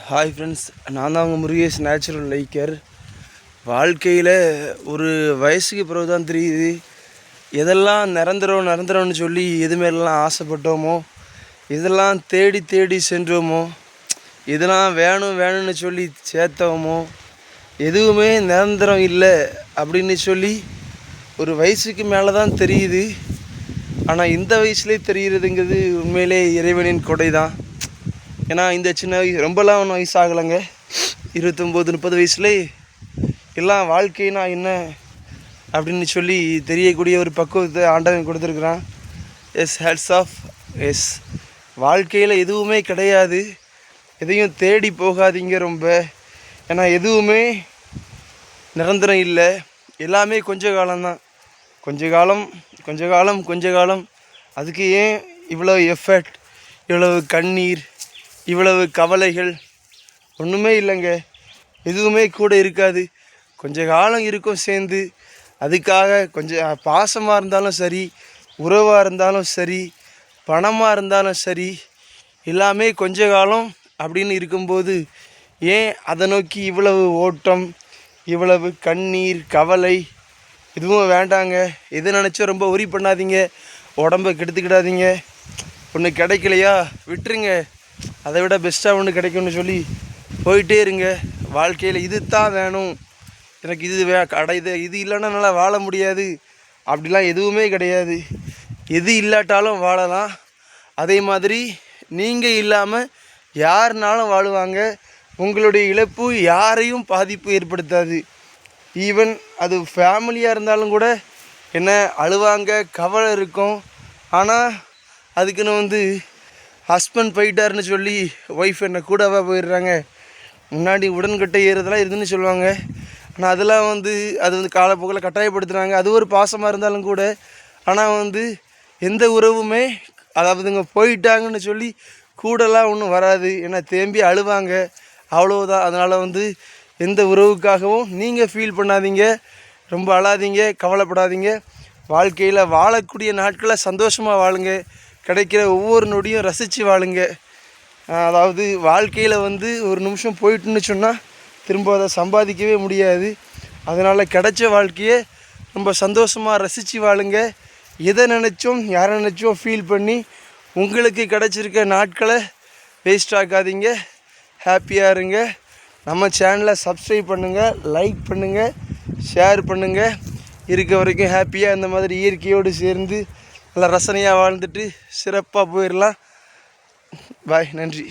Hi friends, நான் தான் உங்கள் முருகேஷ் நேச்சுரல் லைக்கர். வாழ்க்கையில் ஒரு வயசுக்கு பிறகு தான் தெரியுது எதெல்லாம் நிரந்தரம்னு சொல்லி எதுமாரிலாம் ஆசைப்பட்டோமோ, இதெல்லாம் தேடி தேடி சென்றோமோ, இதெல்லாம் வேணும்னு சொல்லி சேர்த்தோமோ, எதுவுமே நிரந்தரம் இல்லை அப்படின்னு சொல்லி ஒரு வயசுக்கு மேலே தான் தெரியுது. ஆனால் இந்த வயசுலேயே தெரிகிறதுங்கிறது உண்மையிலே இறைவனின் கொடை தான். ஏன்னா இந்த சின்ன வயசு ரொம்பலாம் ஒன்றும் வயசு ஆகலைங்க, 29-30 வயசுலேயே எல்லாம் வாழ்க்கைனா என்ன அப்படின்னு சொல்லி தெரியக்கூடிய ஒரு பக்குவத்தை ஆண்டவன் கொடுத்துருக்குறான். Hats off. வாழ்க்கையில் எதுவுமே கிடையாது, எதையும் தேடி போகாதீங்க ரொம்ப. ஏன்னா எதுவுமே நிரந்தரம் இல்லை, எல்லாமே கொஞ்ச காலம்தான். கொஞ்ச காலம். அதுக்கு ஏன் இவ்வளோ எஃபர்ட், இவ்வளவு கண்ணீர், இவ்வளவு கவலைகள்? ஒன்றுமே இல்லைங்க, எதுவுமே கூட இருக்காது. கொஞ்ச காலம் இருக்கும் சேர்ந்து. அதுக்காக கொஞ்சம் பாசமாக இருந்தாலும் சரி, உறவாக இருந்தாலும் சரி, பணமாக இருந்தாலும் சரி, எல்லாமே கொஞ்ச காலம் அப்படின்னு இருக்கும்போது ஏன் அதை நோக்கி இவ்வளவு ஓட்டம், இவ்வளவு கண்ணீர், கவலை? எதுவும் வேண்டாங்க. எது நினச்சோ ரொம்ப உரி பண்ணாதீங்க, உடம்பை கெடுத்துக்கிடாதீங்க. ஒன்று கிடைக்கலையா விட்டுருங்க, அதை விட பெஸ்ட்டாக ஒன்று கிடைக்கும்னு சொல்லி போயிட்டே இருங்க. வாழ்க்கையில் இது தான் வேணும், எனக்கு இது இல்லைன்னா நல்லா வாழ முடியாது அப்படிலாம் எதுவுமே கிடையாது. எது இல்லாட்டாலும் வாழலாம். அதே மாதிரி நீங்கள் இல்லாமல் யாருனாலும் வாழுவாங்க. உங்களுடைய இழப்பு யாரையும் பாதிப்பு ஏற்படுத்தாது. ஈவன் அது ஃபேமிலியாக இருந்தாலும் கூட என்ன அழுவாங்க, கவலை இருக்கும். ஆனால் அதுக்குன்னு ஹஸ்பண்ட் போயிட்டாருன்னு சொல்லி ஒய்ஃப் என்ன கூடவா போயிடுறாங்க. முன்னாடி உடன்கட்டை ஏறுறதெல்லாம் இருந்துன்னு சொல்லுவாங்க. ஆனால் அதெல்லாம் அது காலப்போக்கில் கட்டாயப்படுத்துகிறாங்க. அது ஒரு பாசமாக இருந்தாலும் கூட. ஆனால் எந்த உறவுமே அதாவதுங்க போயிட்டாங்கன்னு சொல்லி கூடலாம் ஒன்றும் வராது. ஏன்னா தேம்பி அழுவாங்க, அவ்வளோதான். அதனால் எந்த உறவுக்காகவும் நீங்கள் ஃபீல் பண்ணாதீங்க, ரொம்ப அழாதீங்க, கவலைப்படாதீங்க. வாழ்க்கையில் வாழக்கூடிய நாட்களை சந்தோஷமாக வாழுங்க. கிடைக்கிற ஒவ்வொரு நொடியும் ரசித்து வாழுங்க. அதாவது வாழ்க்கையில் ஒரு நிமிஷம் போயிட்டுன்னு சொன்னால் திரும்ப அதை சம்பாதிக்கவே முடியாது. அதனால் கிடைச்ச வாழ்க்கையை ரொம்ப சந்தோஷமாக ரசித்து வாழுங்க. எதை நினச்சோம், யாரை நினச்சோம் ஃபீல் பண்ணி உங்களுக்கு கிடச்சிருக்க நாட்களை வேஸ்ட் ஆக்காதீங்க. ஹாப்பியாக இருங்க. நம்ம சேனலை சப்ஸ்கிரைப் பண்ணுங்கள், லைக் பண்ணுங்கள், ஷேர் பண்ணுங்கள். இருக்க வரைக்கும் ஹாப்பியாக இந்த மாதிரி இயற்கையோடு சேர்ந்து நல்லா ரசனையாக வாழ்ந்துட்டு சிறப்பாக போயிடலாம். பாய், நன்றி.